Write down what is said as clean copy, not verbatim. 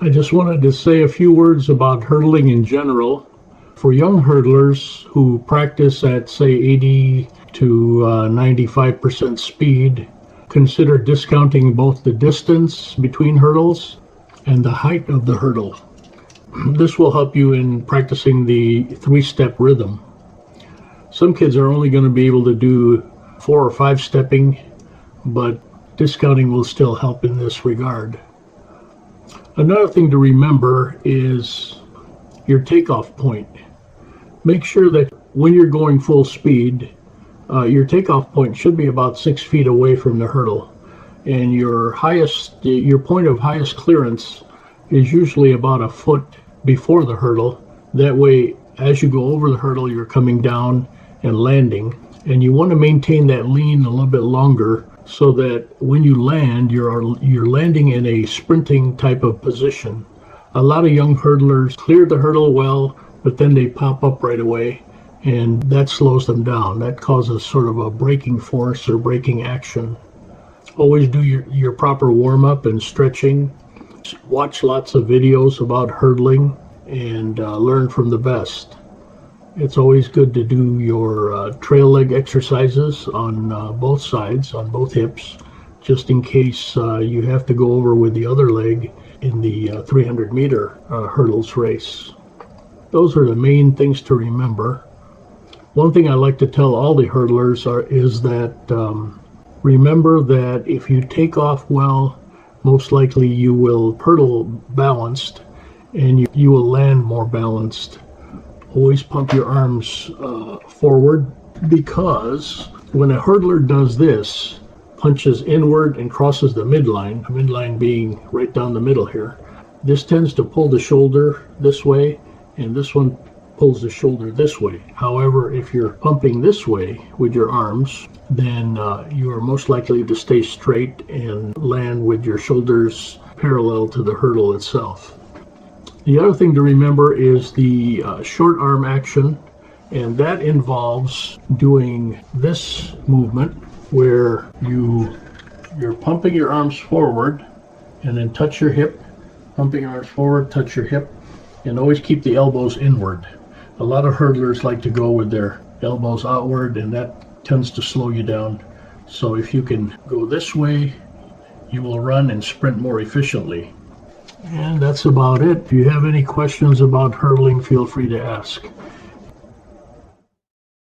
I just wanted to say a few words about hurdling in general. For young hurdlers who practice at, say, 80 to 95% speed, consider discounting both the distance between hurdles and the height of the hurdle. This will help you in practicing the three-step rhythm. Some kids are only going to be able to do 4 or 5 stepping, but discounting will still help in this regard. Another thing to remember is your takeoff point. Make sure that when you're going full speed, your takeoff point should be about 6 feet away from the hurdle, and your point of highest clearance is usually about a foot before the hurdle. That way, as you go over the hurdle, you're coming down and landing, and you want to maintain that lean a little bit longer so that when you land, you're landing in a sprinting type of position. A lot of young hurdlers clear the hurdle well, but then they pop up right away, and that slows them down. That causes sort of a braking force or braking action. Always do your proper warm-up and stretching. Watch lots of videos about hurdling and learn from the best. It's always good to do your trail leg exercises on both sides, on both hips, just in case you have to go over with the other leg in the 300-meter hurdles race. Those are the main things to remember. One thing I like to tell all the hurdlers is that remember that if you take off well, most likely you will hurdle balanced and you will land more balanced. Always pump your arms forward, because when a hurdler does this, punches inward and crosses the midline being right down the middle here, this tends to pull the shoulder this way, and this one pulls the shoulder this way. However, if you're pumping this way with your arms, then you are most likely to stay straight and land with your shoulders parallel to the hurdle itself. The other thing to remember is the short arm action, and that involves doing this movement where you're pumping your arms forward and then touch your hip, pumping your arms forward, touch your hip, and always keep the elbows inward. A lot of hurdlers like to go with their elbows outward, and that tends to slow you down. So if you can go this way, you will run and sprint more efficiently. And that's about it. If you have any questions about hurdling, feel free to ask.